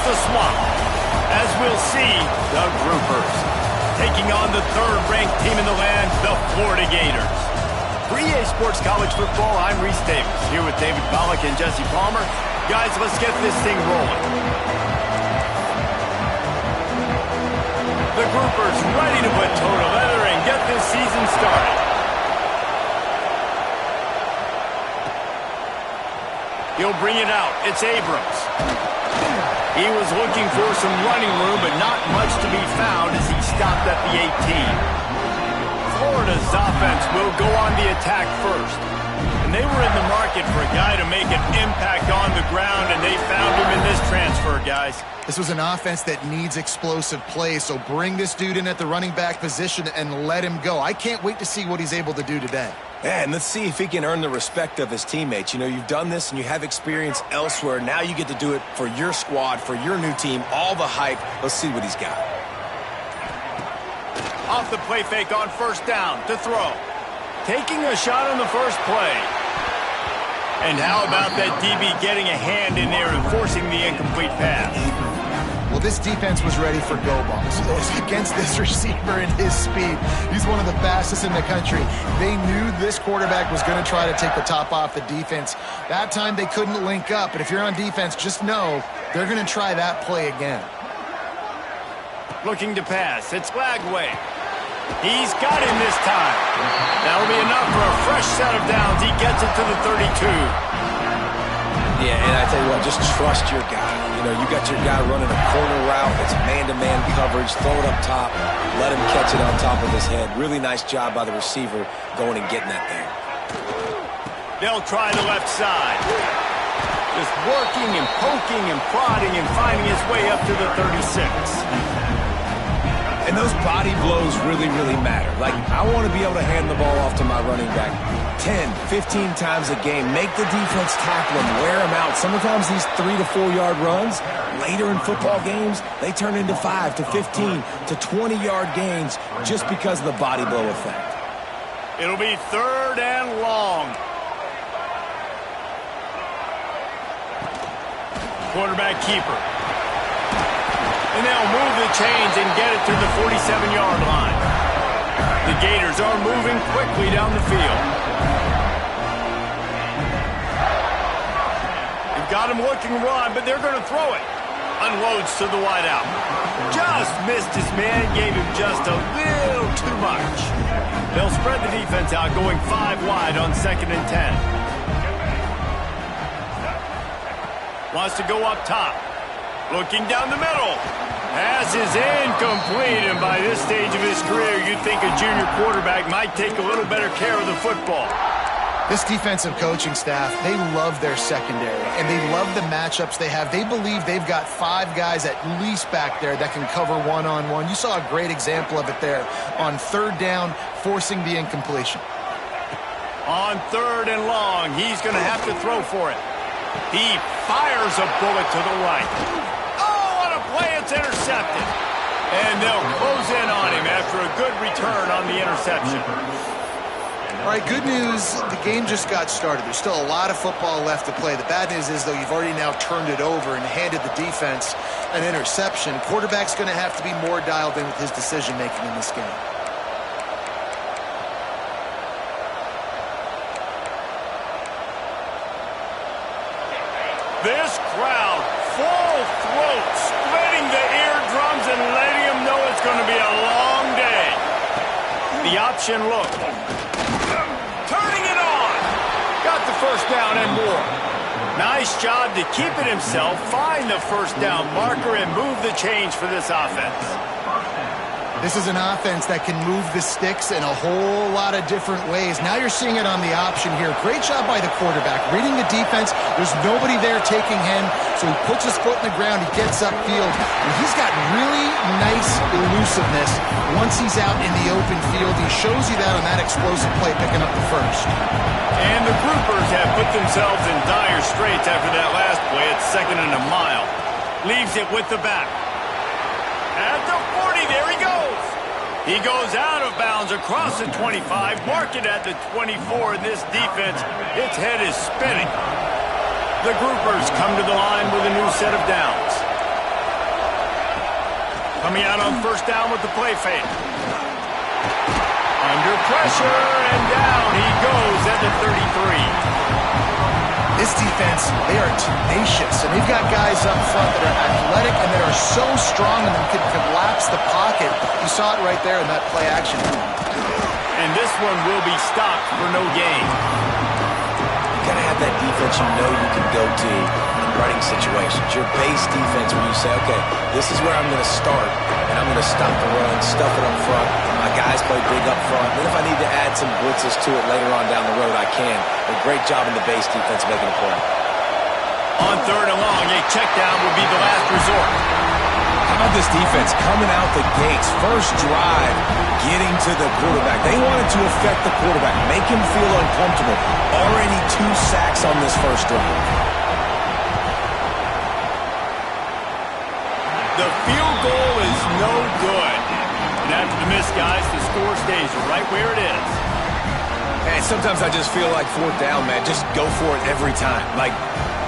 the swamp. As we'll see, the Groupers taking on the third-ranked team in the land, the Florida Gators. For EA Sports College Football, I'm Reese Davis, here with David Pollack and Jesse Palmer. Guys, let's get this thing rolling. The Groupers ready to put toe to leather and get this season started. He'll bring it out. It's Abrams. He was looking for some running room, but not much to be found as he stopped at the 18. Florida's offense will go on the attack first. And they were in the market for a guy to make an impact on the ground, and they found him in this transfer, guys. This was an offense that needs explosive plays, so bring this dude in at the running back position and let him go. I can't wait to see what he's able to do today. Yeah, and let's see if he can earn the respect of his teammates. You know, you've done this and you have experience elsewhere. Now you get to do it for your squad, for your new team, all the hype. Let's see what he's got. Off the play fake on first down to throw. Taking a shot on the first play. And how about that DB getting a hand in there and forcing the incomplete pass? Well, this defense was ready for go balls. Against this receiver and his speed, he's one of the fastest in the country. They knew this quarterback was going to try to take the top off the defense. That time they couldn't link up, but if you're on defense, just know they're going to try that play again. Looking to pass. It's Lagway. He's got him this time. That'll be enough for a fresh set of downs. He gets it to the 32. Yeah, and I tell you what, just trust your guy. You know, you got your guy running a corner route. It's man-to-man coverage. Throw it up top. Let him catch it on top of his head. Really nice job by the receiver going and getting that thing. They'll try the left side. Just working and poking and prodding and finding his way up to the 36. And those body blows really, really matter. Like, I want to be able to hand the ball off to my running back 10, 15 times a game. Make the defense tackle him, wear him out. Sometimes these 3 to 4 yard runs, later in football games, they turn into 5 to 15 to 20 yard gains just because of the body blow effect. It'll be third and long. Quarterback keeper. And they'll move the chains and get it to the 47-yard line. The Gators are moving quickly down the field. They've got him looking run, but they're going to throw it. Unloads to the wideout. Just missed his man, gave him just a little too much. They'll spread the defense out, going 5 wide on 2nd and 10. Wants to go up top. Looking down the middle. Pass is incomplete, and by this stage of his career, you'd think a junior quarterback might take a little better care of the football. This defensive coaching staff, they love their secondary, and they love the matchups they have. They believe they've got 5 guys at least back there that can cover one-on-one. You saw a great example of it there on third down, forcing the incompletion. On third and long, he's going to have to throw for it. He fires a bullet to the right. Oh, what a play, it's intercepted. And they'll close in on him after a good return on the interception. All right, good news, the game just got started. There's still a lot of football left to play. The bad news is, though, you've already now turned it over and handed the defense an interception. Quarterback's going to have to be more dialed in with his decision-making in this game. This crowd, full throat, splitting the eardrums and letting them know it's going to be a long day. The option look. Turning it on. Got the first down and more. Nice job to keep it himself, find the first down marker, and move the chains for this offense. This is an offense that can move the sticks in a whole lot of different ways. Now you're seeing it on the option here. Great job by the quarterback. Reading the defense, there's nobody there taking him, so he puts his foot in the ground, he gets upfield, and he's got really nice elusiveness once he's out in the open field. He shows you that on that explosive play, picking up the first. And the Groupers have put themselves in dire straits after that last play at 2nd and a mile. Leaves it with the back. At the 40, there he goes. He goes out of bounds across the 25, mark it at the 24, and this defense, its head is spinning. The Groupers come to the line with a new set of downs. Coming out on first down with the play fake. Under pressure, and down he goes at the 33. This defense, they are tenacious, and they've got guys up front that are athletic and that are so strong and can collapse the pocket. You saw it right there in that play action. And this one will be stopped for no gain. You gotta have that defense you know you can go to in running situations. Your base defense when you say, okay, this is where I'm gonna start, and I'm gonna stop the run, stuff it up front. My guys play big up front. Then if I need to add some blitzes to it later on down the road, I can. But great job in the base defense making a play. On third and long, a check down will be the last resort. How about this defense coming out the gates, first drive, getting to the quarterback. They wanted to affect the quarterback, make him feel uncomfortable. Already 2 sacks on this first drive. The field goal is no good. And after the miss, guys, the score stays right where it is. And sometimes I just feel like fourth down, man. Just go for it every time. Like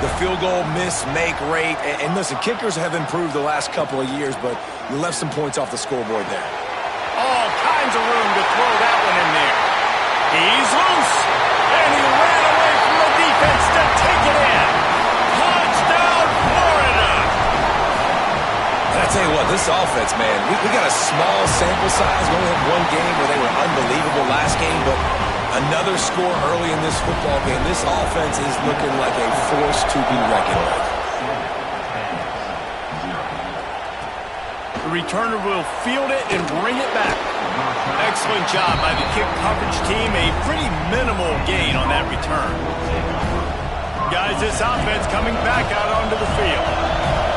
the field goal miss, make rate. And listen, kickers have improved the last couple of years, but you left some points off the scoreboard there. All kinds of room to throw that one in there. He's loose. And he ran away from the defense to take it in. Touchdown, Florida. And I tell you what, this offense, man, we got a small sample size. We only had one game where they were unbelievable last game, but another score early in this football game. This offense is looking like a force to be reckoned with. The returner will field it and bring it back. Excellent job by the kick coverage team. A pretty minimal gain on that return. Guys, this offense coming back out onto the field.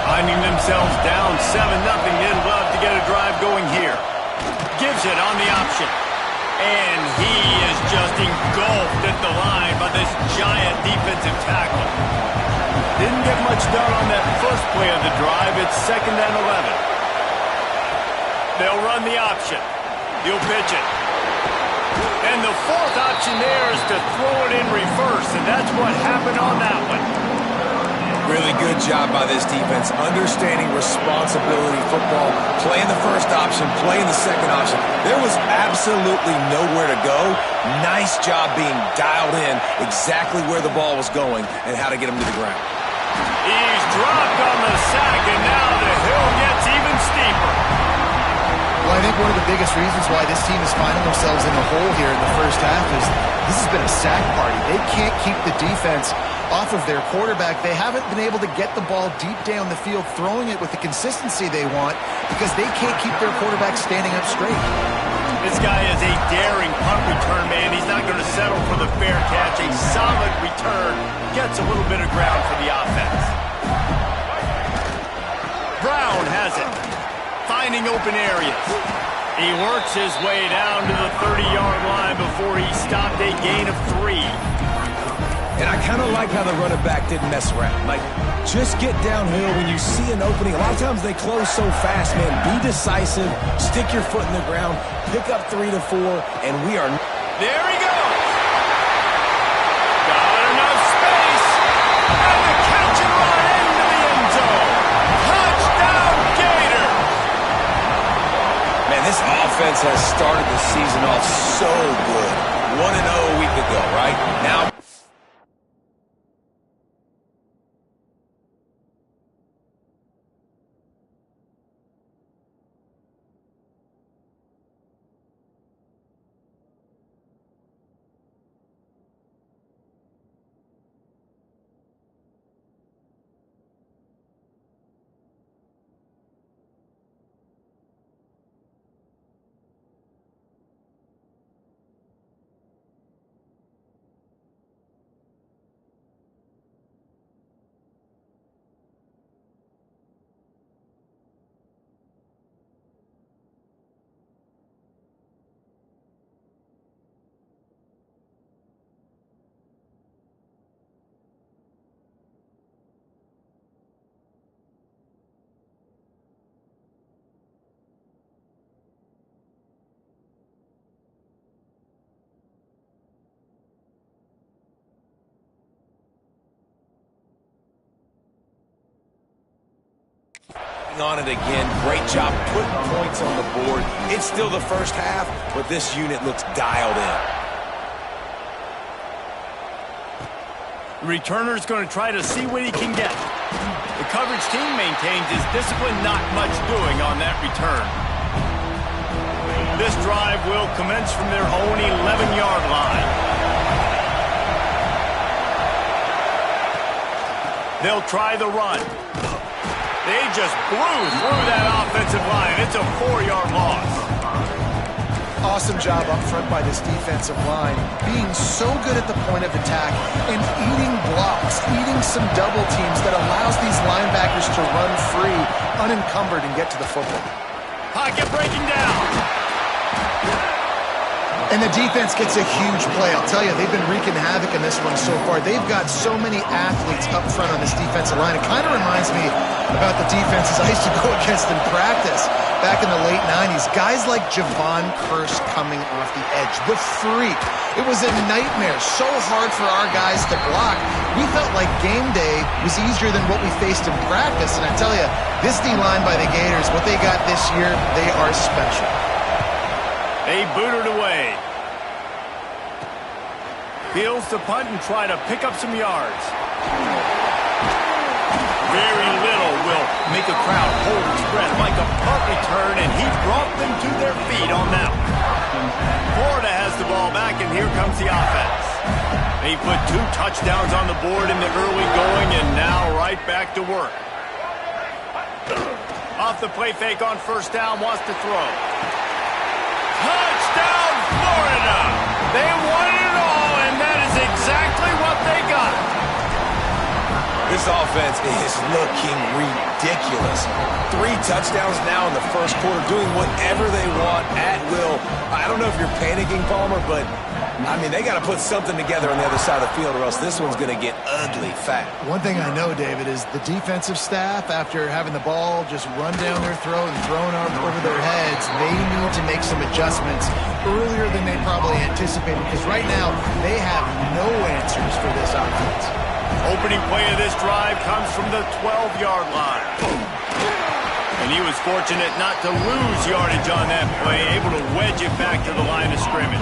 Finding themselves down 7-0. They'd love to get a drive going here. Gives it on the option. And he is just engulfed at the line by this giant defensive tackle. Didn't get much done on that first play of the drive. It's 2nd and 11. They'll run the option. He'll pitch it. And the fourth option there is to throw it in reverse, and that's what happened on that one. Really good job by this defense, understanding responsibility football, playing the first option, playing the second option. There was absolutely nowhere to go. Nice job being dialed in exactly where the ball was going and how to get him to the ground. He's dropped on the sack, and now the hill gets even steeper. Well, I think one of the biggest reasons why this team is finding themselves in the hole here in the first half is this has been a sack party. They can't keep the defense off of their quarterback. They haven't been able to get the ball deep down the field, throwing it with the consistency they want because they can't keep their quarterback standing up straight. This guy is a daring punt return man. He's not going to settle for the fair catch. A solid return gets a little bit of ground for the offense. Brown has it. Finding open areas. He works his way down to the 30-yard line before he stopped a gain of 3. And I kind of like how the running back didn't mess around. Like, just get downhill when you see an opening. A lot of times they close so fast, man. Be decisive. Stick your foot in the ground. Pick up 3 to 4, and we are... There he goes. Got enough space. And the catch and run into the end zone. Touchdown, Gator. Man, this offense has started the season off so good. 1-0 a week ago, right? Now... on it again. Great job putting points on the board. It's still the first half, but this unit looks dialed in. The returner's going to try to see what he can get. The coverage team maintains his discipline, not much doing on that return. This drive will commence from their own 11-yard line. They'll try the run. They just blew through that offensive line. It's a 4-yard loss. Awesome job up front by this defensive line, being so good at the point of attack and eating blocks, eating some double teams that allows these linebackers to run free, unencumbered, and get to the football. Pocket breaking down. And the defense gets a huge play. I'll tell you, they've been wreaking havoc in this one so far. They've got so many athletes up front on this defensive line. It kind of reminds me about the defenses I used to go against in practice back in the late 90s. Guys like Javon Curse coming off the edge. The freak. It was a nightmare. So hard for our guys to block. We felt like game day was easier than what we faced in practice. And I tell you, this D-line by the Gators, what they got this year, they are special. They boot it away. Fields to punt and try to pick up some yards. Very little will make a crowd hold its breath like a punt return, and he brought them to their feet on that one. Florida has the ball back, and here comes the offense. They put 2 touchdowns on the board in the early going, and now right back to work. Off the play fake on first down, wants to throw. Touchdown, Florida! They won it all, and that is exactly what they got. This offense is looking ridiculous. 3 touchdowns now in the first quarter, doing whatever they want at will. I don't know if you're panicking, Palmer, but, I mean, they got to put something together on the other side of the field, or else this one's going to get ugly fast. One thing I know, David, is the defensive staff, after having the ball just run down their throat and thrown over their heads, they need to make some adjustments earlier than they probably anticipated, because right now they have no answers for this offense. Opening play of this drive comes from the 12-yard line. And he was fortunate not to lose yardage on that play, able to wedge it back to the line of scrimmage.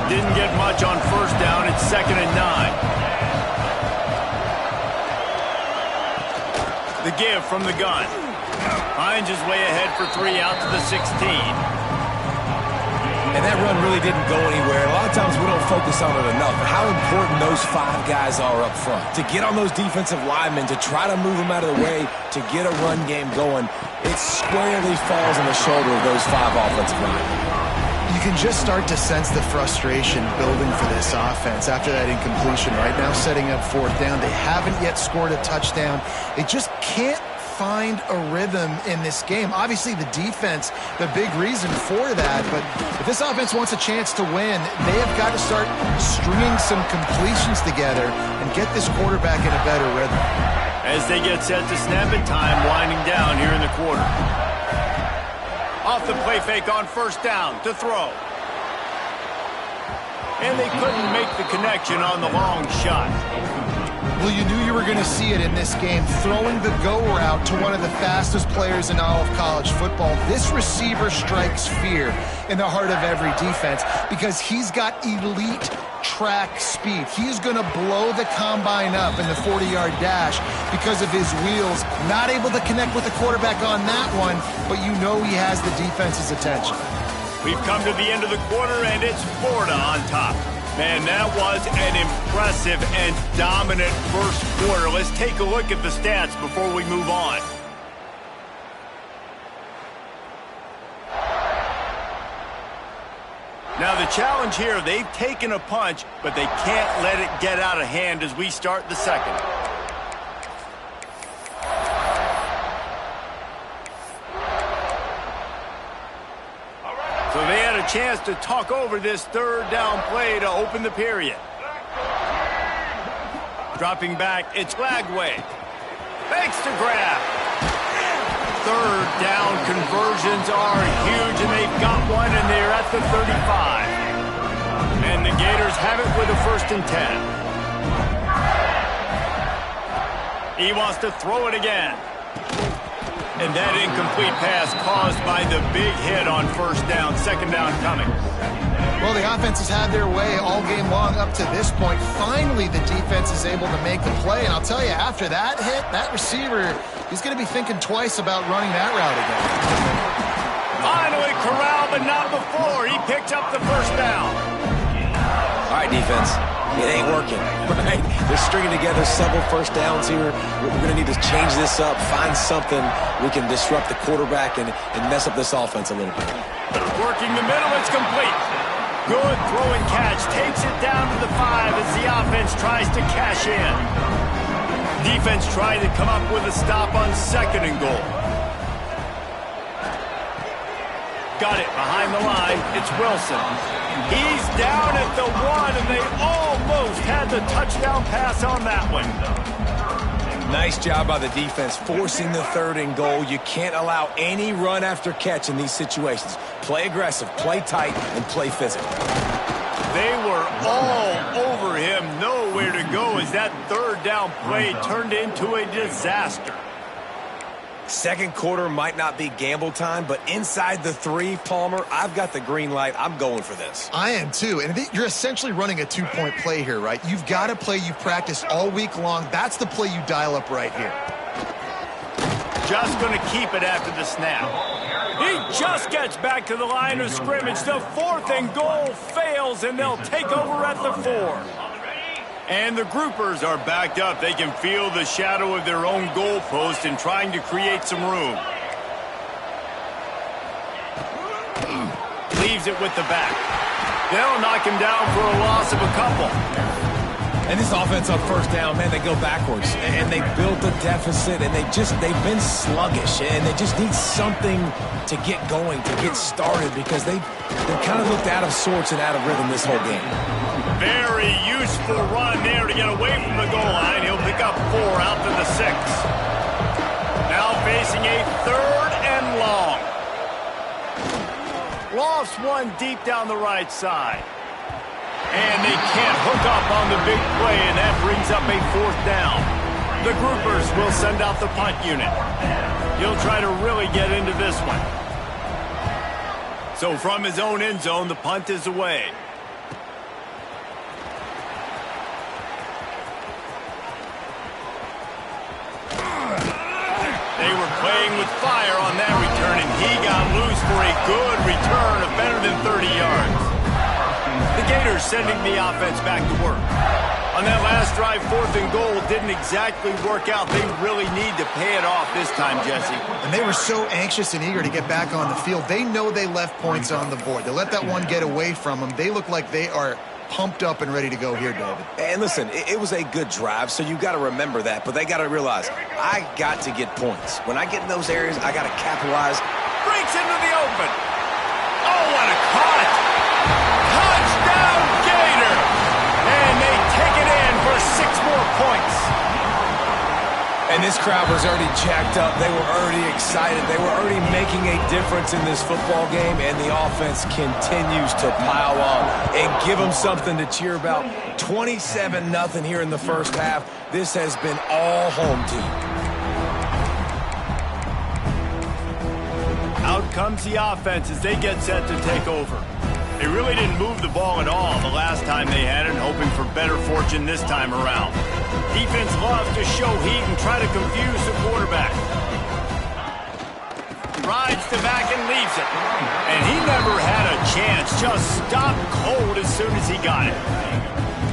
Didn't get much on first down. It's 2nd and 9. The give from the gun. Hines is way ahead for 3 out to the 16. And that run really didn't go anywhere. A lot of times we don't focus on it enough. How important those 5 guys are up front. To get on those defensive linemen, to try to move them out of the way, to get a run game going, it squarely falls on the shoulder of those 5 offensive linemen. You can just start to sense the frustration building for this offense after that incompletion. Right now, setting up 4th down. They haven't yet scored a touchdown. They just can't find a rhythm in this game. Obviously, the defense, the big reason for that, but if this offense wants a chance to win, they have got to start stringing some completions together and get this quarterback in a better rhythm. As they get set to snap it, time winding down here in the quarter. Off the play fake on first down to throw. And they couldn't make the connection on the long shot. Well, you knew you were going to see it in this game, throwing the go route to one of the fastest players in all of college football. This receiver strikes fear in the heart of every defense because he's got elite track speed. He's going to blow the combine up in the 40-yard dash because of his wheels. Not able to connect with the quarterback on that one, but you know he has the defense's attention. We've come to the end of the quarter, and it's Florida on top. Man, that was an impressive and dominant first quarter. Let's take a look at the stats before we move on. Now, the challenge here, they've taken a punch, but they can't let it get out of hand as we start the second. So they had a chance to talk over this 3rd down play to open the period. Dropping back, it's Lagway. Fakes to grab. 3rd down conversions are huge, and they've got one, and they're at the 35. And the Gators have it with a 1st and 10. He wants to throw it again. And that incomplete pass caused by the big hit on first down, second down coming. Well, the offense has had their way all game long up to this point. Finally, the defense is able to make the play. And I'll tell you, after that hit, that receiver, he's going to be thinking twice about running that route again. Finally corralled, but not before. He picked up the first down. All right, defense. It ain't working, right? They're stringing together several first downs here. We're going to need to change this up, find something we can disrupt the quarterback and mess up this offense a little bit. Working the middle, it's complete. Good throw and catch. Takes it down to the 5 as the offense tries to cash in. Defense trying to come up with a stop on second and goal. Got it behind the line. It's Wilson. He's down at the 1, and they almost had the touchdown pass on that one. Nice job by the defense forcing the third and goal. You can't allow any run after catch in these situations. Play aggressive, play tight, and play physical. They were all over him. Nowhere to go as that third down play turned into a disaster. Second quarter might not be gamble time, but inside the 3, Palmer, I've got the green light. I'm going for this. I am too. And you're essentially running a 2-point play here, right? You've got a play you've practiced all week long. That's the play you dial up right here. Just going to keep it after the snap. He just gets back to the line of scrimmage. The 4th and goal fails, and they'll take over at the 4. And the groupers are backed up. They can feel the shadow of their own goalpost and trying to create some room. Leaves it with the back. They'll knock him down for a loss of a couple. And this offense on first down, man, they go backwards. And they built a deficit, and they've been sluggish. And they just need something to get going, to get started, because they've kind of looked out of sorts and out of rhythm this whole game. Very useful run there to get away from the goal line. He'll pick up 4 out to the 6. Now facing a 3rd and long. Lost one deep down the right side. And they can't hook up on the big play, and that brings up a 4th down. The groupers will send out the punt unit. He'll try to really get into this one. So from his own end zone, the punt is away. They were playing with fire on that return, and he got loose for a good return of better than 30 yards. The Gators sending the offense back to work. On that last drive, 4th and goal didn't exactly work out. They really need to pay it off this time, Jesse. And they were so anxious and eager to get back on the field. They know they left points on the board. They let that one get away from them. They look like they are pumped up and ready to go here, David. And listen, it was a good drive, so you got to remember that. But they got to realize, I got to get points. When I get in those areas, I got to capitalize. Breaks into the open. Oh, what a cut. Touchdown, Gator. And they take it in for 6 more points. And this crowd was already jacked up. They were already excited. They were already making a difference in this football game, and the offense continues to pile on and give them something to cheer about. 27-0 here in the first half. This has been all home team. Out comes the offense as they get set to take over. They really didn't move the ball at all the last time they had it, hoping for better fortune this time around. Defense loves to show heat and try to confuse the quarterback. Rides the back and leaves it. And he never had a chance, just stopped cold as soon as he got it.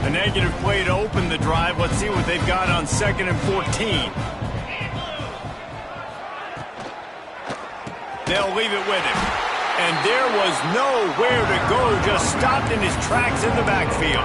A negative play to open the drive. Let's see what they've got on 2nd and 14. They'll leave it with him. And there was nowhere to go, just stopped in his tracks in the backfield.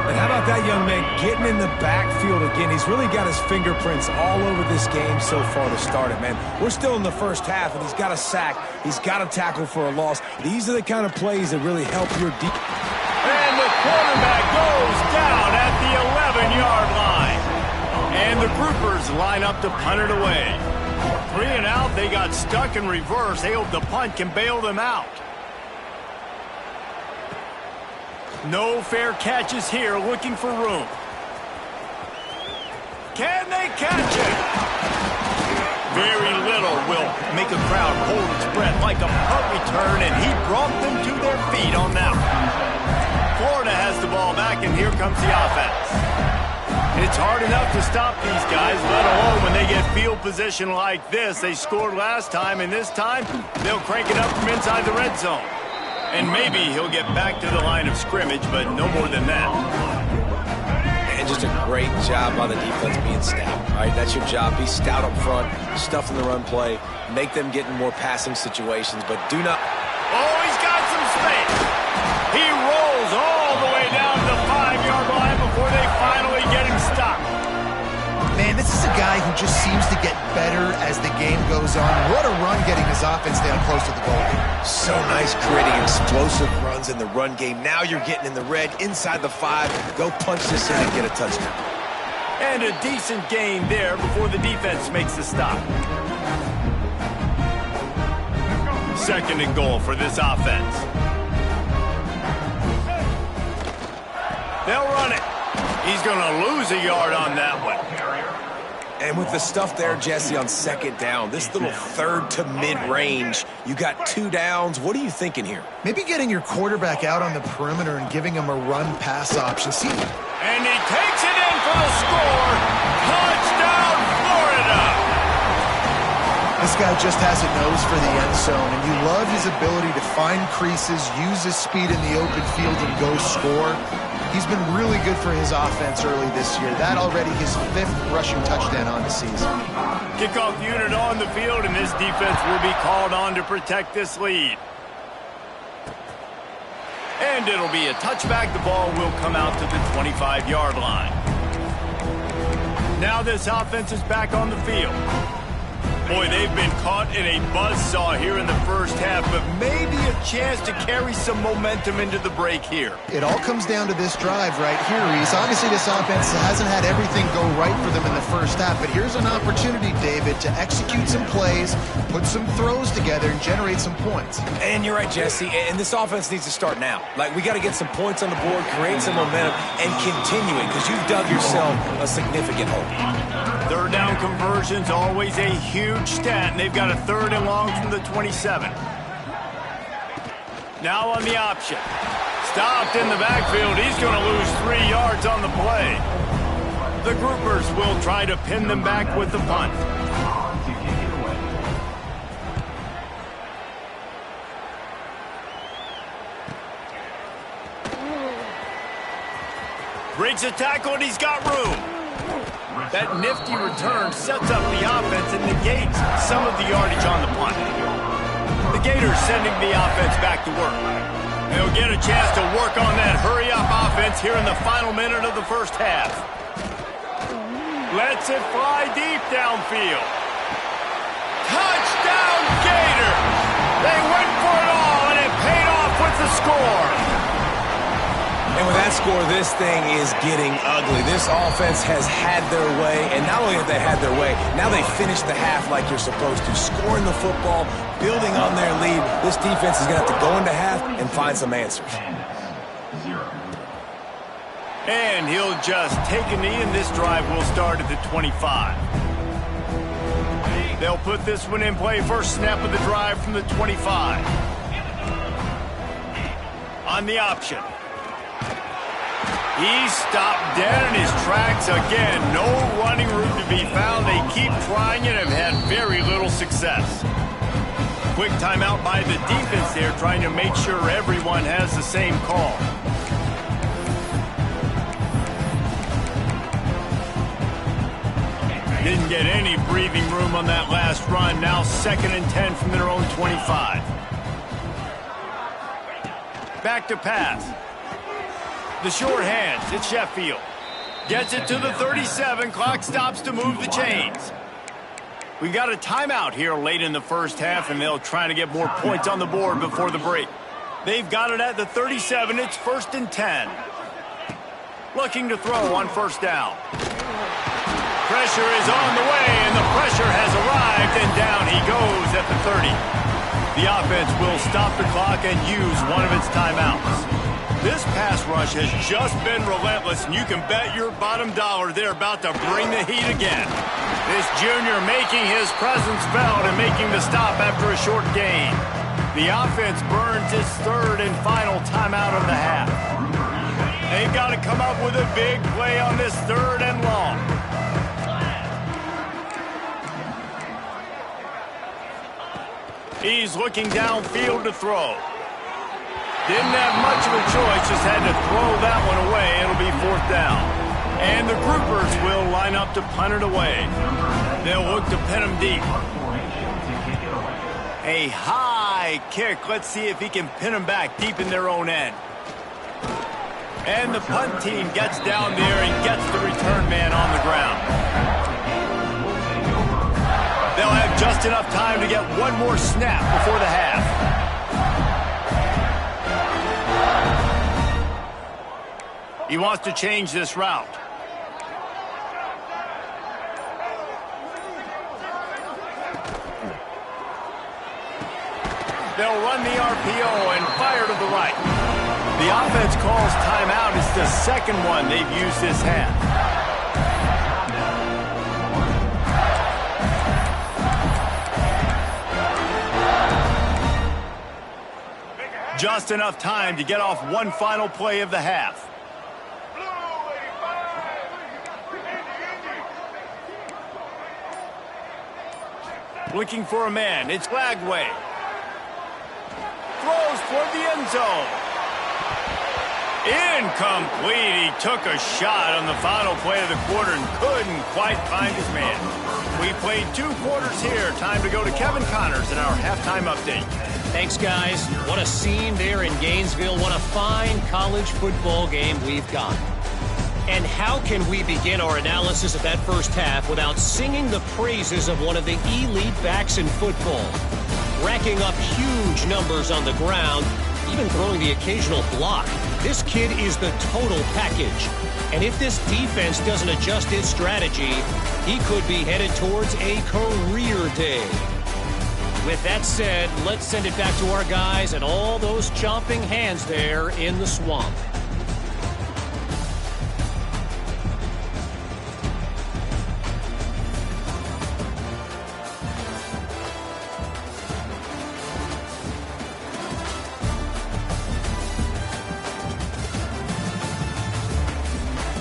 And how about that young man getting in the backfield again? He's really got his fingerprints all over this game so far to start it, man. We're still in the first half, and he's got a sack. He's got a tackle for a loss. These are the kind of plays that really help your deep. And the quarterback goes down at the 11-yard line. And the groupers line up to punt it away. 3 and out, they got stuck in reverse. They hope the punt can bail them out. No fair catches here, looking for room. Can they catch it? Very little will make a crowd hold its breath like a punt return, and he brought them to their feet on that one. Florida has the ball back, and here comes the offense. It's hard enough to stop these guys, let alone when they get field position like this. They scored last time, and this time they'll crank it up from inside the red zone. And maybe he'll get back to the line of scrimmage, but no more than that. And just a great job by the defense being stout. All right, that's your job. Be stout up front, stuff in the run play, make them get in more passing situations, but do not... Oh, he's got some space. He rolls all the way down to the 5-yard line before they finally get him stopped. Man, this is a guy who just seems to get better as the game goes on. What a run getting his offense down close to the goal line. So nice, gritty, explosive runs in the run game. Now you're getting in the red, inside the 5. Go punch this in and get a touchdown. And a decent gain there before the defense makes the stop. 2nd and goal for this offense. They'll run it. He's going to lose a yard on that one. And with the stuff there, Jesse, on 2nd down, this little 3rd to mid-range, you got 2 downs. What are you thinking here? Maybe getting your quarterback out on the perimeter and giving him a run-pass option. See? And he takes it in for the score. Touchdown, Florida! This guy just has a nose for the end zone, and you love his ability to find creases, use his speed in the open field, and go score. He's been really good for his offense early this year. That already his 5th rushing touchdown on the season. Kickoff unit on the field, and this defense will be called on to protect this lead. And it'll be a touchback. The ball will come out to the 25-yard line. Now this offense is back on the field. Boy, they've been caught in a buzzsaw here in the first half, but maybe a chance to carry some momentum into the break here. It all comes down to this drive right here, Reese. Obviously, this offense hasn't had everything go right for them in the first half, but here's an opportunity, David, to execute some plays, put some throws together, and generate some points. And you're right, Jesse, and this offense needs to start now. Like, we got to get some points on the board, create some momentum, and continue it, because you've dug yourself a significant hole. 3rd down conversion's always a huge stat, and they've got a 3rd and long from the 27. Now on the option. Stopped in the backfield. He's going to lose 3 yards on the play. The groupers will try to pin them back with the punt. Breaks a tackle, and he's got room. That nifty return sets up the offense and negates some of the yardage on the punt. The Gators sending the offense back to work. They'll get a chance to work on that hurry-up offense here in the final minute of the first half. Lets it fly deep downfield. Touchdown, Gators! They went for it all, and it paid off with the score. And with that score, this thing is getting ugly. This offense has had their way, and not only have they had their way, now they finish the half like you're supposed to, scoring the football, building on their lead. This defense is going to have to go into half and find some answers. And he'll just take a knee, and this drive will start at the 25. They'll put this one in play. First snap of the drive from the 25. On the option. He's stopped dead in his tracks again. No running room to be found. They keep trying it and have had very little success. Quick timeout by the defense there, trying to make sure everyone has the same call. Didn't get any breathing room on that last run. Now 2nd and 10 from their own 25. Back to pass. The short hands, it's Sheffield. Gets it to the 37. Clock stops to move the chains. We've got a timeout here late in the first half, and they'll try to get more points on the board before the break. They've got it at the 37. It's 1st and 10. Looking to throw on 1st down. Pressure is on the way, and the pressure has arrived, and down he goes at the 30. The offense will stop the clock and use one of its timeouts. This pass rush has just been relentless, and you can bet your bottom dollar they're about to bring the heat again. This junior making his presence felt and making the stop after a short gain. The offense burns its third and final timeout of the half. They've got to come up with a big play on this third and long. He's looking downfield to throw. Didn't have much of a choice, just had to throw that one away. It'll be fourth down. And the groupers will line up to punt it away. They'll look to pin him deep. A high kick. Let's see if he can pin them back deep in their own end. And the punt team gets down there and gets the return man on the ground. They'll have just enough time to get one more snap before the half. He wants to change this route. They'll run the RPO and fire to the right. The offense calls timeout. It's the second one they've used this half. Just enough time to get off one final play of the half. Looking for a man. It's Lagway. Throws toward the end zone. Incomplete. He took a shot on the final play of the quarter and couldn't quite find his man. We played 2 quarters here. Time to go to Kevin Connors in our halftime update. Thanks, guys. What a scene there in Gainesville. What a fine college football game we've got. And how can we begin our analysis of that first half without singing the praises of one of the elite backs in football? Racking up huge numbers on the ground, even throwing the occasional block. This kid is the total package. And if this defense doesn't adjust its strategy, he could be headed towards a career day. With that said, let's send it back to our guys and all those chomping hands there in the swamp.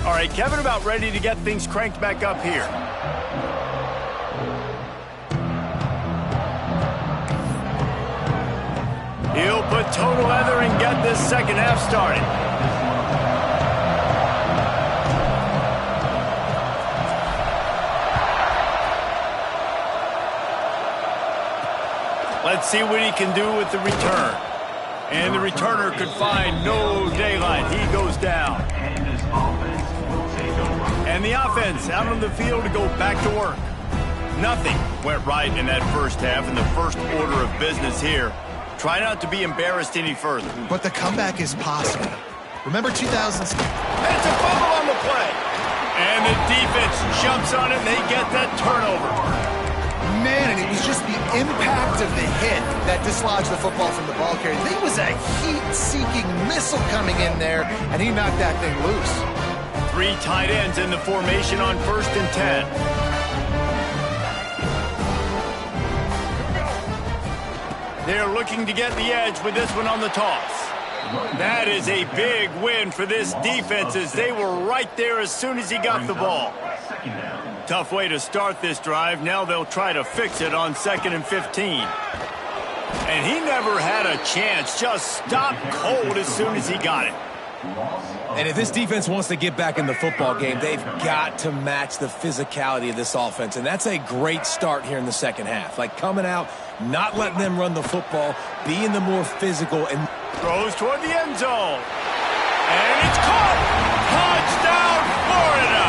All right, Kevin about ready to get things cranked back up here. He'll put total leather and get this second half started. Let's see what he can do with the return. And the returner could find no daylight. He goes down. And the offense out on the field to go back to work. Nothing went right in that first half, in the first order of business here. Try not to be embarrassed any further. But the comeback is possible. Remember 2000? It's a fumble on the play. And the defense jumps on it, and they get that turnover. Man, and it was just the impact of the hit that dislodged the football from the ball carrier. There was a heat-seeking missile coming in there, and he knocked that thing loose. 3 tight ends in the formation on 1st and 10. They're looking to get the edge with this one on the toss. That is a big win for this defense as they were right there as soon as he got the ball. Tough way to start this drive. Now they'll try to fix it on 2nd and 15. And he never had a chance. Just stopped cold as soon as he got it. And if this defense wants to get back in the football game, they've got to match the physicality of this offense. And that's a great start here in the second half. Like coming out, not letting them run the football, being the more physical. And throws toward the end zone. And it's caught. Touchdown, Florida.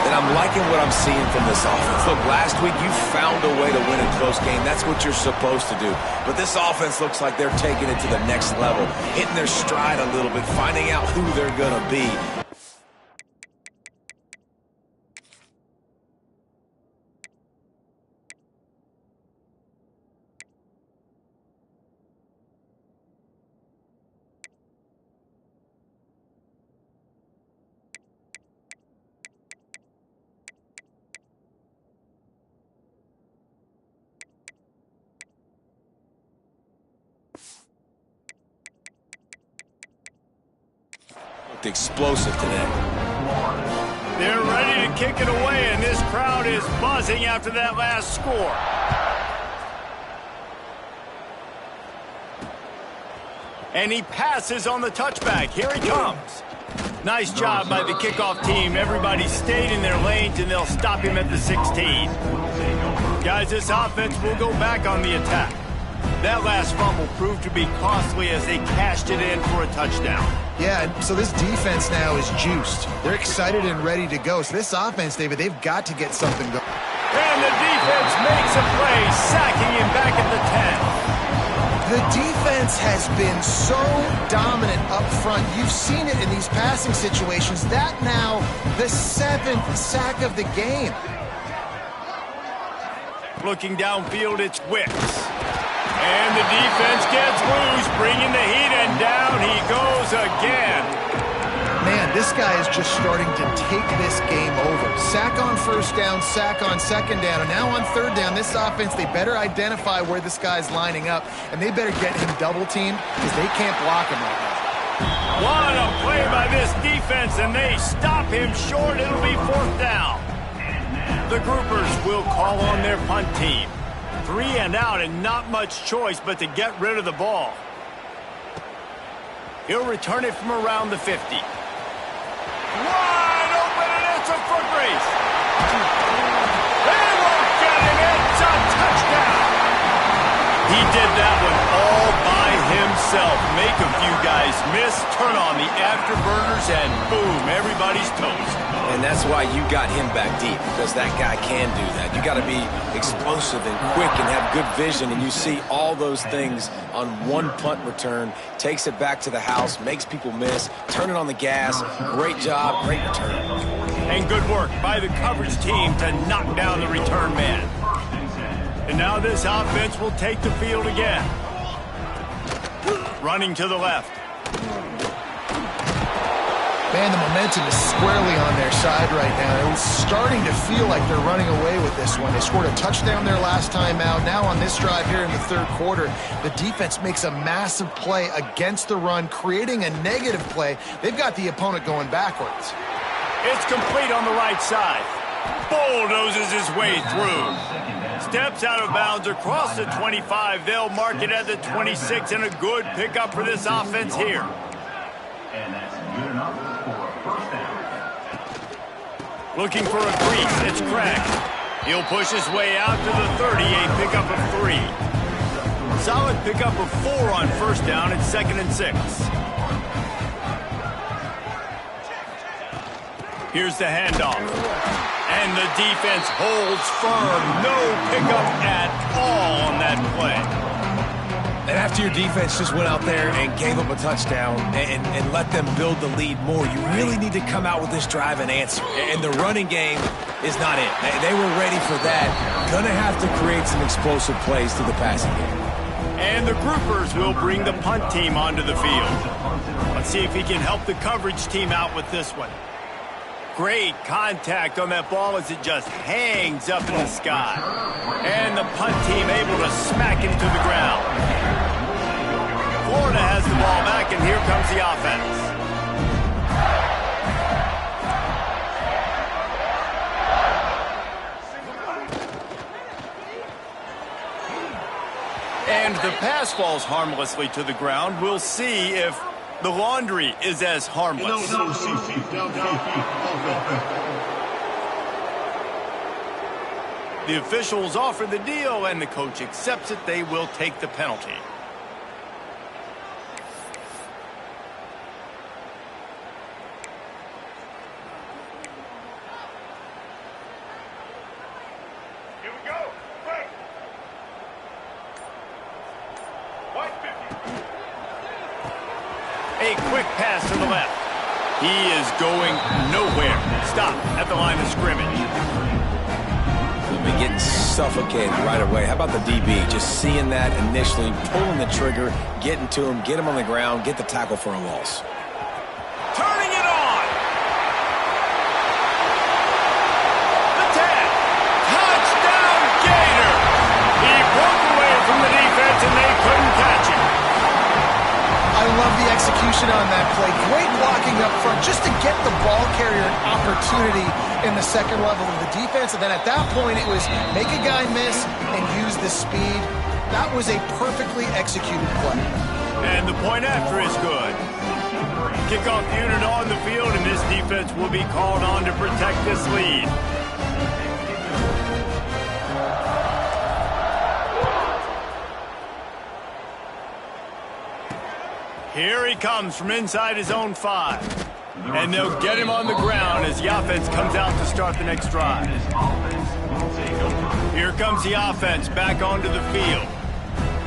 And I'm liking what I'm seeing from this offense. Look, last week you found a way to win a close game. That's what you're supposed to do. But this offense looks like they're taking it to the next level, hitting their stride a little bit, finding out who they're going to be. looked explosive today. They're ready to kick it away, and this crowd is buzzing after that last score. And he passes on the touchback. Here he comes. Nice job by the kickoff team. Everybody stayed in their lanes, and they'll stop him at the 16. Guys, this offense will go back on the attack. That last fumble proved to be costly as they cashed it in for a touchdown. Yeah, so this defense now is juiced. They're excited and ready to go. So this offense, David, they've got to get something going. And the defense makes a play, sacking him back at the 10. The defense has been so dominant up front. You've seen it in these passing situations. That now the 7th sack of the game. Looking downfield, it's Wicks. And the defense gets loose, bringing the heat, and down he goes again. Man, this guy is just starting to take this game over. Sack on first down, sack on second down, and now on third down, this offense, they better identify where this guy's lining up, and they better get him double-teamed because they can't block him right now. What a play by this defense, and they stop him short. It'll be 4th down. The groupers will call on their punt team. 3 and out, and not much choice but to get rid of the ball. He'll return it from around the 50. Wide open, and it's a foot race. They won't get him. It's a touchdown. He did that one all by himself. Make a few guys miss, turn on the afterburners, and boom, everybody's toast. And that's why you got him back deep, because that guy can do that. You got to be explosive and quick and have good vision, and you see all those things on one punt return. Takes it back to the house, makes people miss, turn it on the gas. Great job, great return. And good work by the coverage team to knock down the return man. And now this offense will take the field again. Running to the left. Man, the momentum is squarely on their side right now. It's starting to feel like they're running away with this one. They scored a touchdown their last time out. Now on this drive here in the 3rd quarter, the defense makes a massive play against the run, creating a negative play. They've got the opponent going backwards. It's complete on the right side. Bulldozes his way through. Steps out of bounds across the 25. They'll mark it at the 26, and a good pickup for this offense here. And that's good enough for a first down. Looking for a crease. It's Craig. He'll push his way out to the 30, a pickup of 3. Solid pickup of 4 on first down. It's 2nd and 6. Here's the handoff. And the defense holds firm. No pickup at all on that play. And after your defense just went out there and gave up a touchdown and let them build the lead more, you really need to come out with this drive and answer. And the running game is not it. They were ready for that. Gonna have to create some explosive plays to the passing game. And the groupers will bring the punt team onto the field. Let's see if he can help the coverage team out with this one. Great contact on that ball as it just hangs up in the sky. And the punt team able to smack him to the ground. Florida has the ball back, and here comes the offense. And the pass falls harmlessly to the ground. We'll see if the laundry is as harmless. The officials offer the deal, and the coach accepts it. They will take the penalty. Here we go. Break. White 50. A quick pass to the left. He is going nowhere. Stop at the line of scrimmage. They'll be getting suffocated right away. How about the DB? Just seeing that initially, pulling the trigger, getting to him, get him on the ground, get the tackle for a loss. Turning it on. The tag. Touchdown Gator. He broke away from the defense, and they couldn't catch him. I love the execution on that play. Great blocking up front just to get the ball carrier an opportunity in the second level of the defense. And then at that point, it was make a guy miss and use the speed. That was a perfectly executed play. And the point after is good. Kickoff unit on the field, and this defense will be called on to protect this lead. Here he comes from inside his own 5. And they'll get him on the ground as the offense comes out to start the next drive. Here comes the offense back onto the field.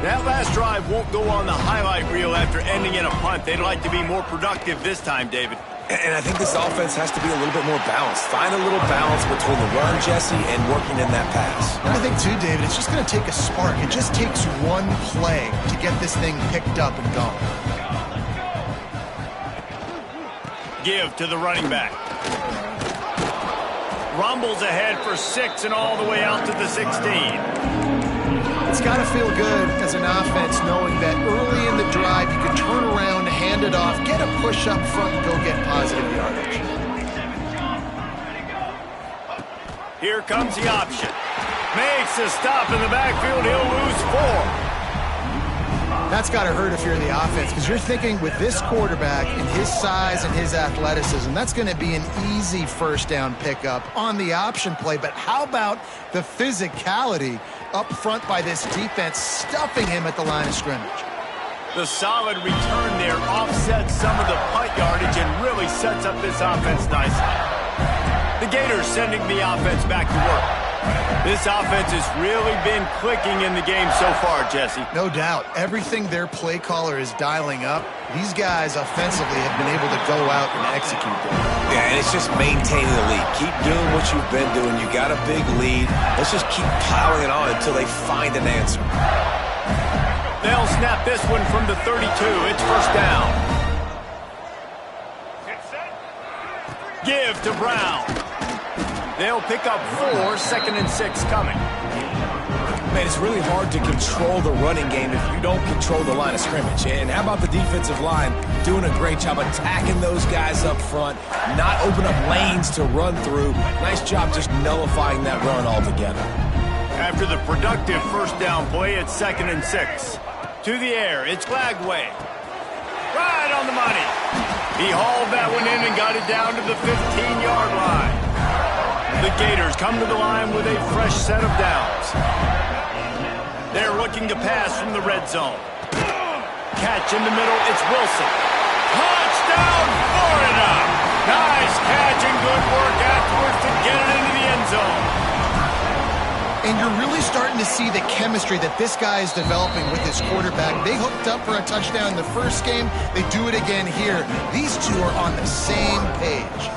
That last drive won't go on the highlight reel after ending in a punt. They'd like to be more productive this time, David. And I think this offense has to be a little bit more balanced. Find a little balance between the run, Jesse, and working in that pass. And I think, too, David, it's just going to take a spark. It just takes one play to get this thing picked up and going. Give to the running back. Rumbles ahead for 6 and all the way out to the 16. It's got to feel good as an offense knowing that early in the drive you can turn around, hand it off, get a push up front, and go get positive yardage. Here comes the option. Makes a stop in the backfield. He'll lose 4. That's got to hurt if you're the offense, because you're thinking with this quarterback and his size and his athleticism, that's going to be an easy first down pickup on the option play. But how about the physicality up front by this defense, stuffing him at the line of scrimmage? The solid return there offsets some of the punt yardage and really sets up this offense nicely. The Gators sending the offense back to work. This offense has really been clicking in the game so far, Jesse. No doubt. Everything their play caller is dialing up, these guys offensively have been able to go out and execute them. Yeah, and it's just maintaining the lead. Keep doing what you've been doing. You got a big lead. Let's just keep piling it on until they find an answer. They'll snap this one from the 32. It's first down. Give to Brown. They'll pick up 4, 2nd and 6 coming. Man, it's really hard to control the running game if you don't control the line of scrimmage. And how about the defensive line doing a great job attacking those guys up front, not open up lanes to run through. Nice job just nullifying that run altogether. After the productive first down play, it's 2nd and 6. To the air, it's Glagway. Right on the money. He hauled that one in and got it down to the 15-yard line. The Gators come to the line with a fresh set of downs. They're looking to pass from the red zone. Catch in the middle, it's Wilson. Touchdown, Florida! Nice catch and good work afterwards to get it into the end zone. And you're really starting to see the chemistry that this guy is developing with his quarterback. They hooked up for a touchdown in the first game. They do it again here. These two are on the same page.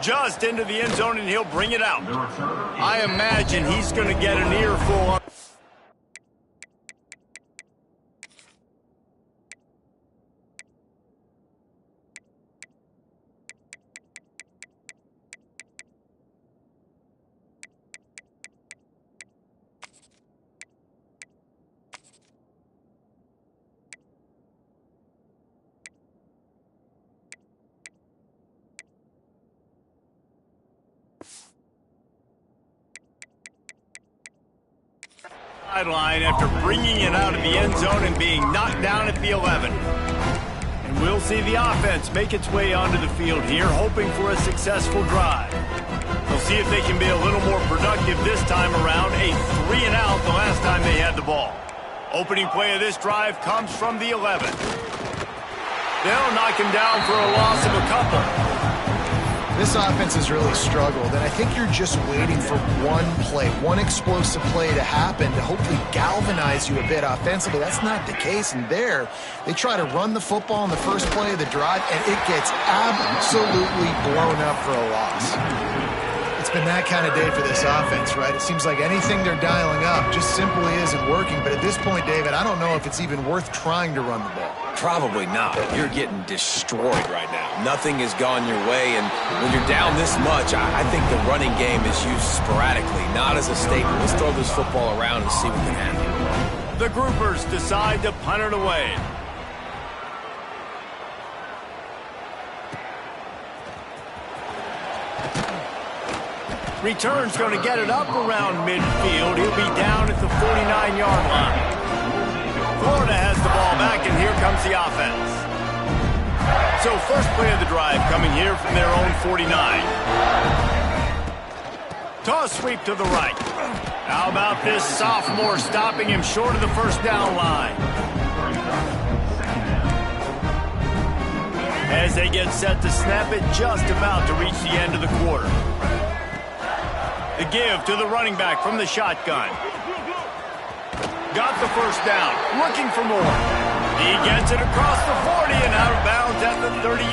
Just into the end zone, and he'll bring it out. I imagine he's going to get an earful on. Sideline after bringing it out of the end zone and being knocked down at the 11. And we'll see the offense make its way onto the field here, hoping for a successful drive. We'll see if they can be a little more productive this time around. A 3-and-out the last time they had the ball. Opening play of this drive comes from the 11. They'll knock him down for a loss of a couple. This offense has really struggled, and I think you're just waiting for one play, one explosive play to happen to hopefully galvanize you a bit offensively. That's not the case, and there, they try to run the football in the first play of the drive, and it gets absolutely blown up for a loss. It's been that kind of day for this offense, right? It seems like anything they're dialing up just simply isn't working, but at this point, David, I don't know if it's even worth trying to run the ball. Probably not. You're getting destroyed right now. Nothing has gone your way, and when you're down this much, I think the running game is used sporadically, not as a staple. Let's throw this football around and see what can happen. The groupers decide to punt it away. Return's going to get it up around midfield. He'll be down at the 49-yard line. Florida has the ball back, and here comes the offense. So first play of the drive coming here from their own 49. Toss sweep to the right. How about this sophomore stopping him short of the first down line? As they get set to snap it, just about to reach the end of the quarter. The give to the running back from the shotgun. Got the first down, looking for more. He gets it across the 40 and out of bounds at the 38.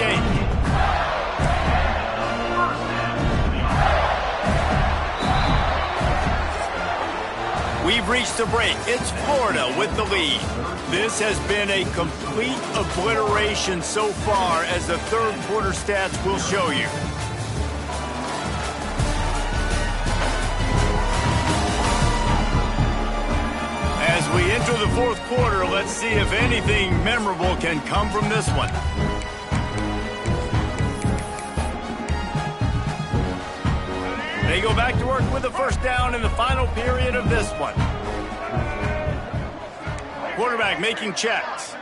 We've reached a break. It's Florida with the lead. This has been a complete obliteration so far, as the third quarter stats will show you. As we enter the fourth quarter, let's see if anything memorable can come from this one. They go back to work with a first down in the final period of this one. Quarterback making checks.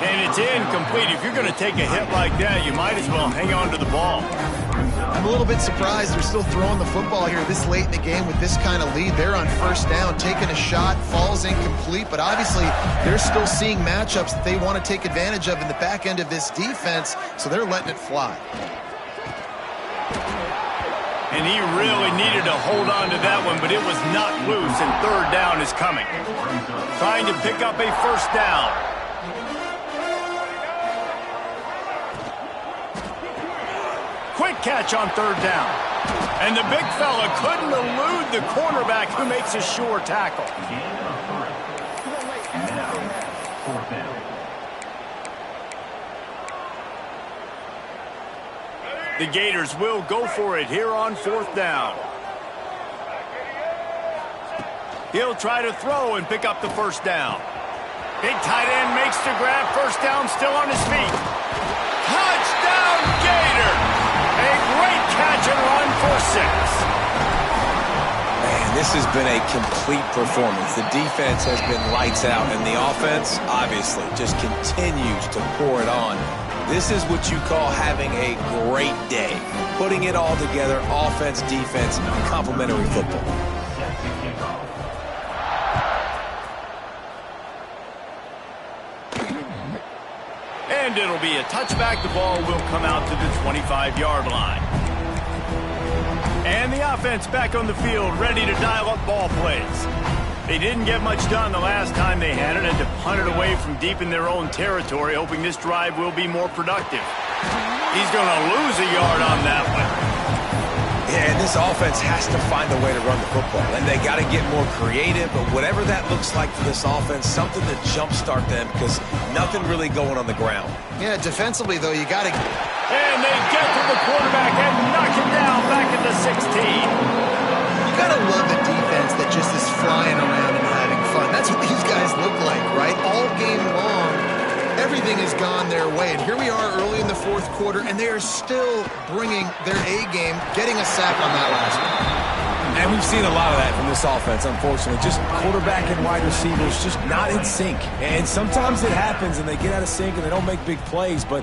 And it's incomplete. If you're going to take a hit like that, you might as well hang on to the ball. I'm a little bit surprised they're still throwing the football here this late in the game with this kind of lead. They're on first down, taking a shot, falls incomplete, but obviously they're still seeing matchups that they want to take advantage of in the back end of this defense, so they're letting it fly. And he really needed to hold on to that one, but it was not loose, and third down is coming. Trying to pick up a first down. Quick catch on third down. And the big fella couldn't elude the cornerback, who makes a sure tackle. The Gators will go for it here on fourth down. He'll try to throw and pick up the first down. Big tight end makes the grab. First down, still on his feet. Touchdown, Gators! A great catch and run for 6. Man, this has been a complete performance. The defense has been lights out, and the offense, obviously, just continues to pour it on. This is what you call having a great day. Putting it all together, offense, defense, complementary football. And it'll be a touchback. The ball will come out to the 25-yard line. And the offense back on the field, ready to dial up ball plays. They didn't get much done the last time they had it, and to punt it away from deep in their own territory, hoping this drive will be more productive. He's going to lose a yard on that one. Yeah, and this offense has to find a way to run the football, and they got to get more creative, but whatever that looks like for this offense, something to jumpstart them, because nothing really going on the ground. Yeah, defensively, though, you got to... And they get to the quarterback and knock him down back at the 16. You got to love a defense that just is flying around and having fun. That's what these guys look like, right? All game long, everything has gone their way. And here we are early in the fourth quarter, and they are still bringing their A game, getting a sack on that last one. And we've seen a lot of that from this offense, unfortunately. Just quarterback and wide receivers just not in sync. And sometimes it happens, and they get out of sync, and they don't make big plays. But,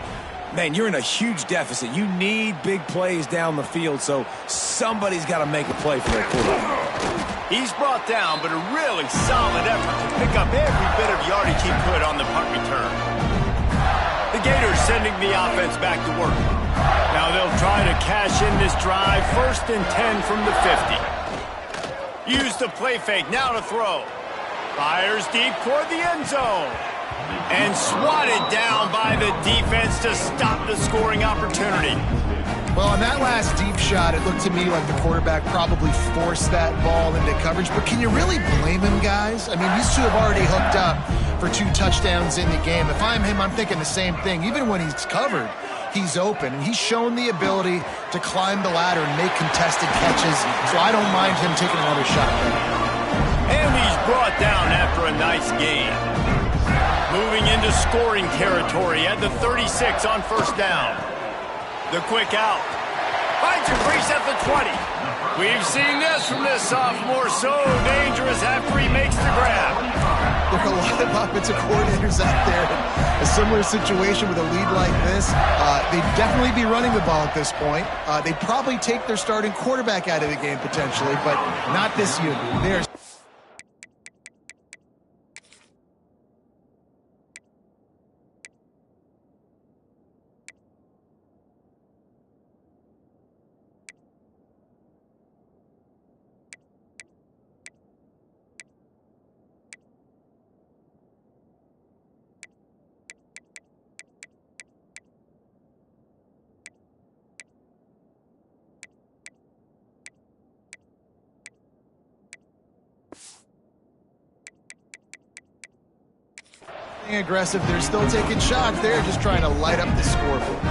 man, you're in a huge deficit. You need big plays down the field, so somebody's got to make a play for their quarterback. He's brought down, but a really solid effort to pick up every bit of yardage he could on the punt return. The Gators sending the offense back to work. Now they'll try to cash in this drive. 1st and 10 from the 50. Use the play fake, now to throw. Fires deep toward the end zone. And swatted down by the defense to stop the scoring opportunity. Well, on that last deep shot, it looked to me like the quarterback probably forced that ball into coverage. But can you really blame him, guys? I mean, these two have already hooked up for 2 touchdowns in the game. If I'm him, I'm thinking the same thing. Even when he's covered, he's open. And he's shown the ability to climb the ladder and make contested catches. So I don't mind him taking another shot there. And he's brought down after a nice gain. Moving into scoring territory at the 36 on first down. The quick out. Finds a crease at the 20. We've seen this from this sophomore. So dangerous after he makes the grab. There are a lot of offensive coordinators out there in a similar situation with a lead like this. They'd definitely be running the ball at this point. They'd probably take their starting quarterback out of the game potentially, but not this unit. There's aggressive. They're still taking shots. They're just trying to light up the scoreboard.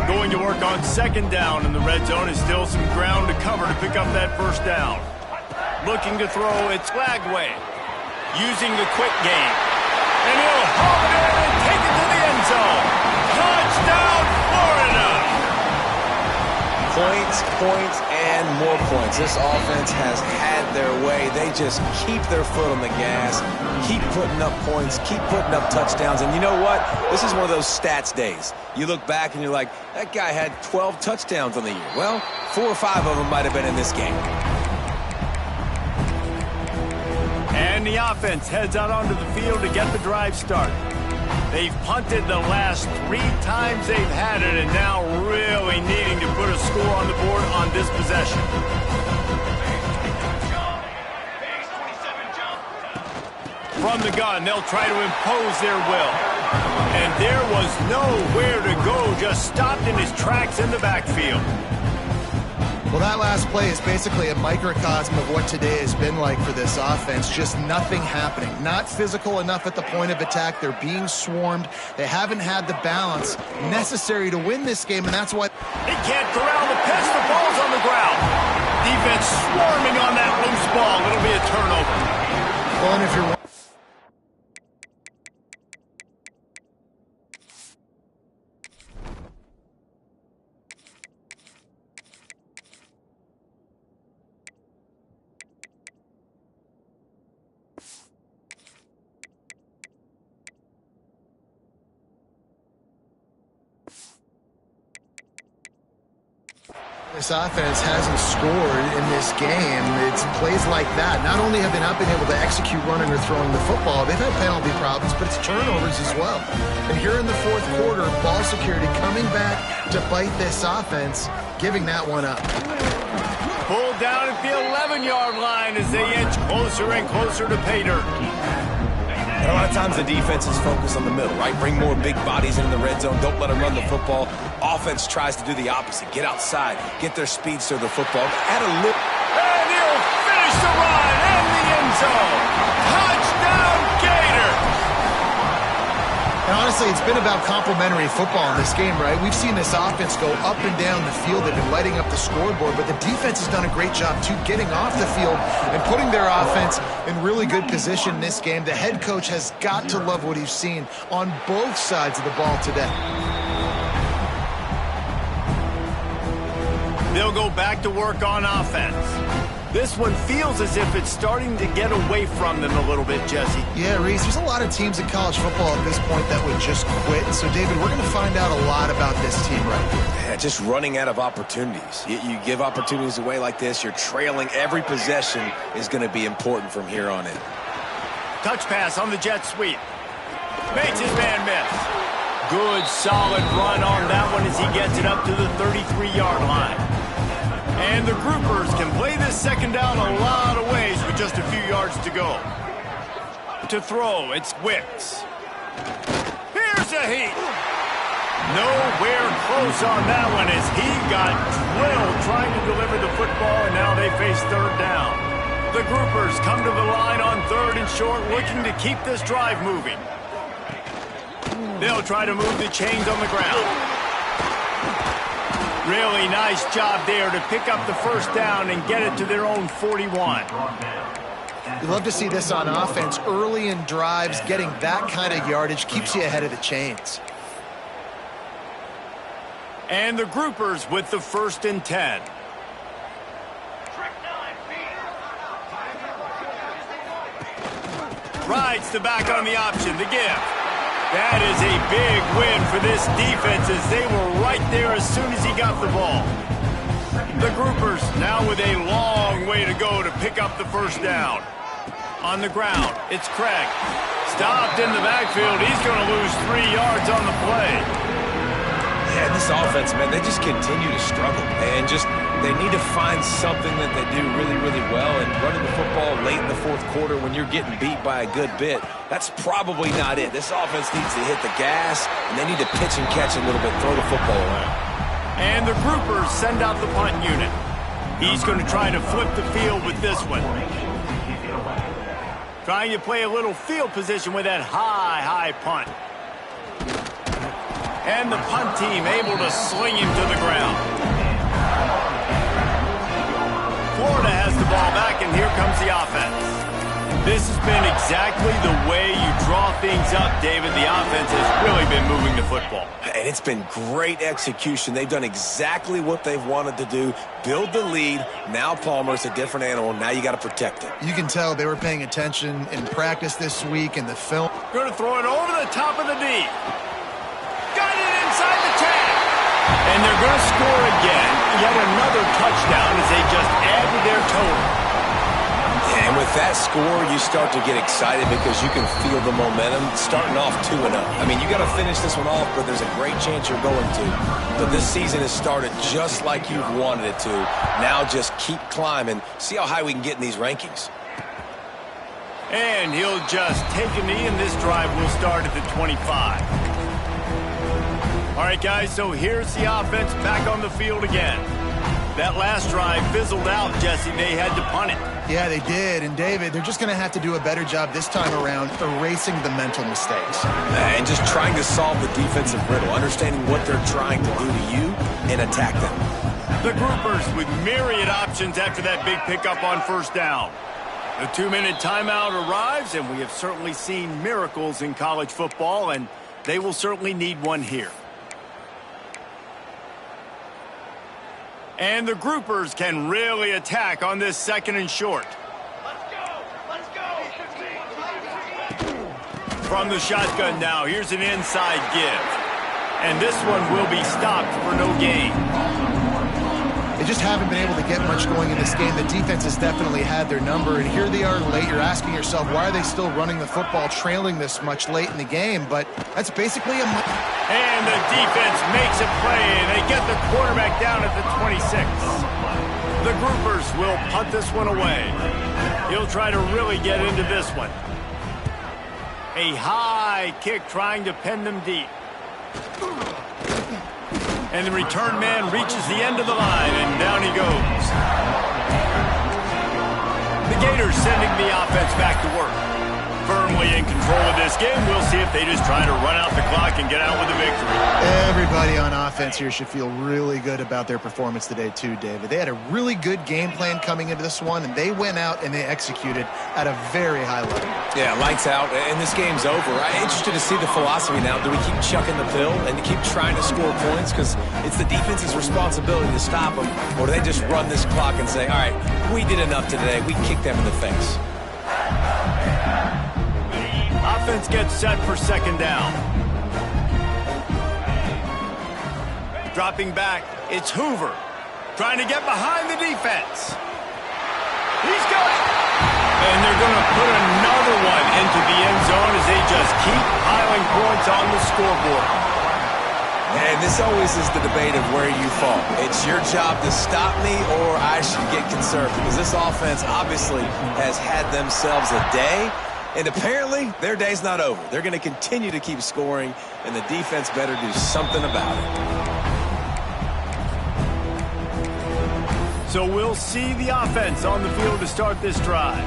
Going to work on second down in the red zone is still some ground to cover to pick up that first down. Looking to throw, it's Flagway. Using the quick game. And he'll haul it in and take it to the end zone. Touchdown, Florida! Points, points, and more points. This offense has had their way. They just keep their foot on the gas, keep putting up points, keep putting up touchdowns. And you know what? This is one of those stats days. You look back and you're like, that guy had 12 touchdowns on the year. Well, 4 or 5 of them might have been in this game. And the offense heads out onto the field to get the drive started. They've punted the last 3 times they've had it, and now really needing to put a score on the board on this possession. From the gun, they'll try to impose their will. And there was nowhere to go, just stopped in his tracks in the backfield. Well, that last play is basically a microcosm of what today has been like for this offense. Just nothing happening. Not physical enough at the point of attack. They're being swarmed. They haven't had the balance necessary to win this game, and that's why He can't corral the pitch. The ball's on the ground. Defense swarming on that loose ball. It'll be a turnover. Well, and if you're this offense hasn't scored in this game, it's plays like that. Not only have they not been able to execute running or throwing the football, they've had penalty problems, but it's turnovers as well. And here in the fourth quarter, ball security coming back to bite this offense, giving that one up. Pulled down at the 11-yard line as they inch closer and closer to pay dirt. And a lot of times the defense is focused on the middle, right? Bring more big bodies into the red zone. Don't let them run the football. Offense tries to do the opposite. Get outside. Get their speeds to the football. Add a little. And he'll finish the run in the end zone. Touchdown, Gators! And honestly, it's been about complementary football in this game, right? We've seen this offense go up and down the field. They've been lighting up the scoreboard, but the defense has done a great job, too, getting off the field and putting their offense in really good position in this game. The head coach has got to love what he's seen on both sides of the ball today. They'll go back to work on offense. This one feels as if it's starting to get away from them a little bit, Jesse. Yeah, Reese, there's a lot of teams in college football at this point that would just quit. So, David, we're going to find out a lot about this team right here. Yeah, just running out of opportunities. You give opportunities away like this, you're trailing. Every possession is going to be important from here on in. Touch pass on the jet sweep. Makes his man miss. Good, solid run on that one as he gets it up to the 33-yard line. And the groupers can play this second down a lot of ways with just a few yards to go. To throw, it's Wicks. Here's a heat. Nowhere close on that one as he got drilled trying to deliver the football, and now they face third down. The groupers come to the line on 3rd and short, looking to keep this drive moving. They'll try to move the chains on the ground. Really nice job there to pick up the first down and get it to their own 41. You love to see this on offense. Early in drives, getting that kind of yardage keeps you ahead of the chains. And the groupers with the 1st and 10. Rides the back on the option, the give. That is a big win for this defense as they were right there as soon as he got the ball. The groupers now with a long way to go to pick up the first down. On the ground, it's Craig. Stopped in the backfield. He's going to lose 3 yards on the play. Yeah, this offense, man, they just continue to struggle. And they need to find something that they do really, really well. And running the football late in the 4th quarter when you're getting beat by a good bit, that's probably not it. This offense needs to hit the gas, and they need to pitch and catch a little bit, throw the football around. And the groupers send out the punt unit. He's going to try to flip the field with this one. Trying to play a little field position with that high punt. And the punt team able to sling him to the ground. Florida has the ball back, and here comes the offense. This has been exactly the way you draw things up, David. The offense has really been moving the football. And it's been great execution. They've done exactly what they've wanted to do. Build the lead. Now Palmer's a different animal. Now you got to protect it. You can tell they were paying attention in practice this week in the film. Going to throw it over the top of the D. Got it inside the 10. And they're going to score again. Yet another touchdown as they just add to their total. And with that score, you start to get excited because you can feel the momentum starting off 2-0. I mean, you got to finish this one off, but there's a great chance you're going to. But this season has started just like you've wanted it to. Now just keep climbing. See how high we can get in these rankings. And he'll just take a knee, and this drive will start at the 25. All right, guys, so here's the offense back on the field again. That last drive fizzled out, Jesse. They had to punt it. Yeah, they did. And, David, they're just going to have to do a better job this time around erasing the mental mistakes. And just trying to solve the defensive riddle, understanding what they're trying to do to you and attack them. The groupers with myriad options after that big pickup on first down. The 2-minute timeout arrives, and we have certainly seen miracles in college football, and they will certainly need one here. And the groupers can really attack on this 2nd and short. Let's go. From the shotgun now, here's an inside give. And this one will be stopped for no gain. They just haven't been able to get much going in this game. The defense has definitely had their number, and here they are late. You're asking yourself, why are they still running the football, trailing this much late in the game? But that's basically a... And the defense makes a play, and they get the quarterback down at the 26. The groupers will punt this one away. He'll try to really get into this one. A high kick trying to pin them deep. And the return man reaches the end of the line, and down he goes. The Gators sending the offense back to work. Firmly in control of this game. We'll see if they just try to run out the clock and get out with a victory. Everybody on offense here should feel really good about their performance today too, David. They had a really good game plan coming into this one, and they went out and they executed at a very high level. Yeah, lights out, and this game's over. I'm interested to see the philosophy now. Do we keep chucking the pill and keep trying to score points because it's the defense's responsibility to stop them, or do they just run this clock and say, all right, we did enough today, we kicked them in the face? Offense gets set for 2nd down. Dropping back, it's Hoover. Trying to get behind the defense. He's got it. And they're going to put another one into the end zone as they just keep piling points on the scoreboard. And this always is the debate of where you fall. It's your job to stop me or I should get conservative because this offense obviously has had themselves a day. And apparently, their day's not over. They're going to continue to keep scoring, and the defense better do something about it. So we'll see the offense on the field to start this drive.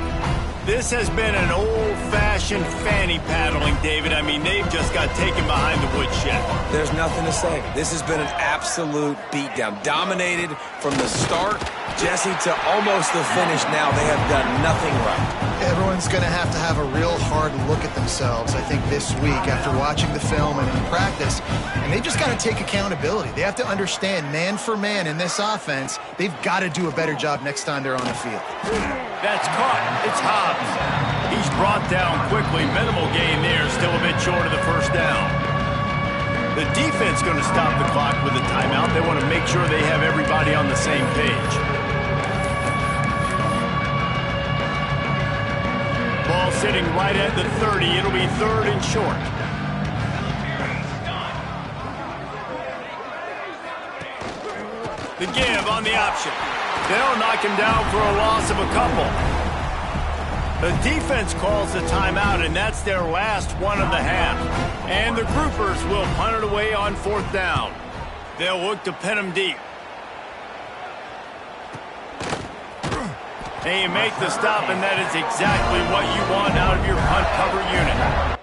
This has been an old-fashioned fanny paddling, David. I mean, they've just got taken behind the woodshed. There's nothing to say. This has been an absolute beatdown. Dominated from the start, Jesse, to almost the finish now. They have done nothing right. Everyone's going to have a real hard look at themselves, I think, this week after watching the film and in practice. And they just got to take accountability. They have to understand, man for man in this offense, they've got to do a better job next time they're on the field. That's caught. It's Hobbs. He's brought down quickly. Minimal gain there. Still a bit short of the first down. The defense going to stop the clock with a timeout. They want to make sure they have everybody on the same page. Ball sitting right at the 30. It'll be 3rd and short. The give on the option. They'll knock him down for a loss of a couple. The defense calls the timeout, and that's their last one of the half. And the groupers will punt it away on 4th down. They'll look to pin him deep. And you make the stop, and that is exactly what you want out of your punt cover unit.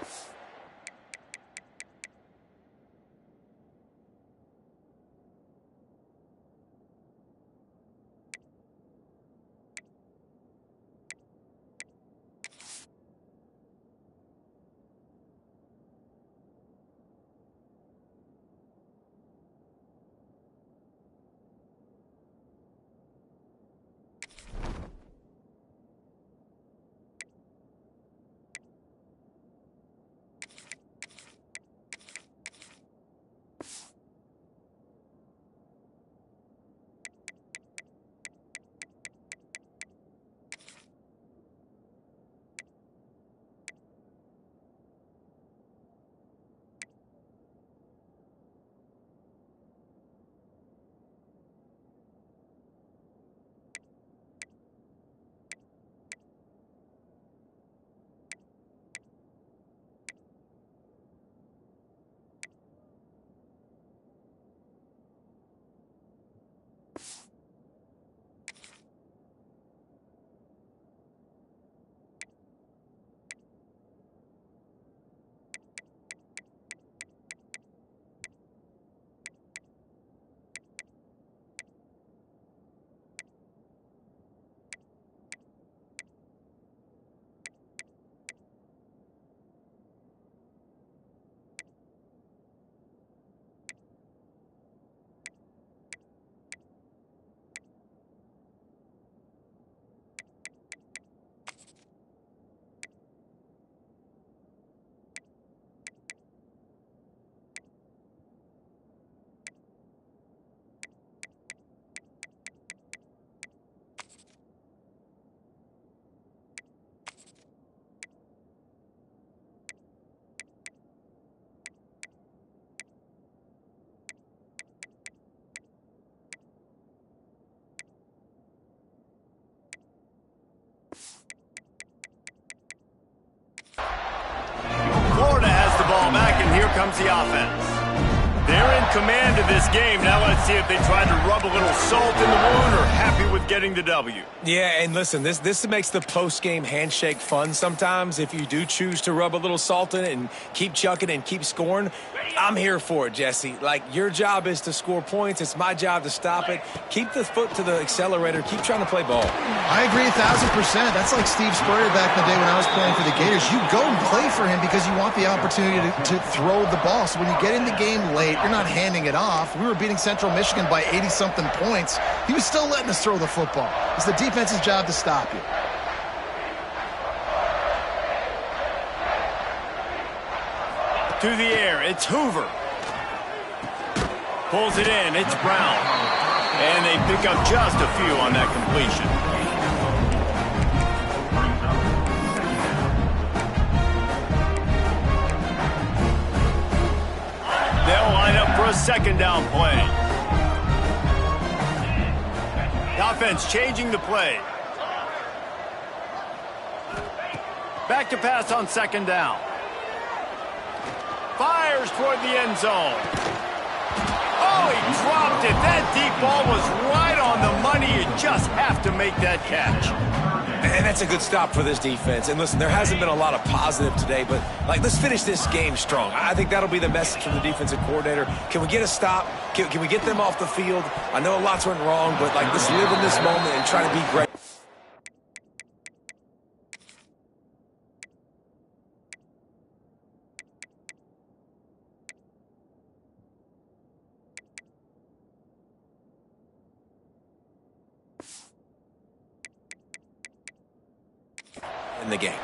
Here comes the offense. They're in command of this game. Now let's see if they try to rub a little salt in the wound or happy with getting the W. Yeah, and listen, this makes the post-game handshake fun sometimes. If you do choose to rub a little salt in it and keep chucking and keep scoring, I'm here for it, Jesse. Like, your job is to score points. It's my job to stop it. Keep the foot to the accelerator. Keep trying to play ball. I agree 1,000%. That's like Steve Spurrier back in the day when I was playing for the Gators. You go and play for him because you want the opportunity to throw the ball. So when you get in the game late, you're not handing it off. We were beating Central Michigan by 80-something points. He was still letting us throw the football. It's the defense's job to stop you. To the air, it's Hoover. Pulls it in, it's Brown. And they pick up just a few on that completion. They'll line up for a second down play. The offense changing the play. Back to pass on second down. Fires toward the end zone. Oh, he dropped it. That deep ball was right on the money. You just have to make that catch. And that's a good stop for this defense. And listen, there hasn't been a lot of positive today, but let's finish this game strong. I think that'll be the message from the defensive coordinator. Can we get a stop? Can we get them off the field? I know lots went wrong, but let's live in this moment and try to be great. In the game.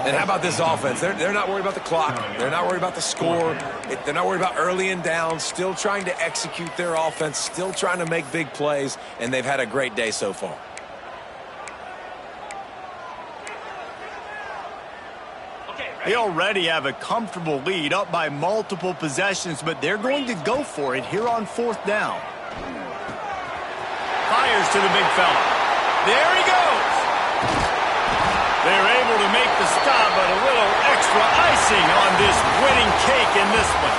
And how about this offense? They're not worried about the clock. They're not worried about the score. They're not worried about early and down. Still trying to execute their offense. Still trying to make big plays. And they've had a great day so far. They already have a comfortable lead, up by multiple possessions, but they're going to go for it here on fourth down. Fires to the big fella. There he goes. They're able to make the stop, but a little extra icing on this winning cake in this one.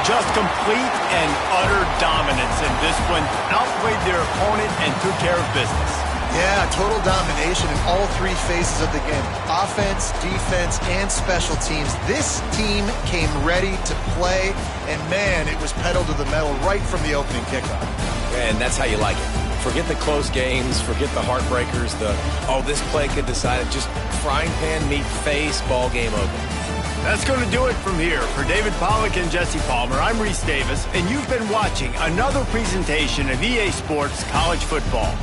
Just complete and utter dominance in this one. Outplayed their opponent and took care of business. Yeah, total domination in all three phases of the game. Offense, defense, and special teams. This team came ready to play, and man, it was pedal to the metal right from the opening kickoff. And that's how you like it. Forget the close games, forget the heartbreakers, this play could decide it. Just frying pan meet face, ball game over. That's going to do it from here. For David Pollack and Jesse Palmer, I'm Reese Davis, and you've been watching another presentation of EA Sports College Football.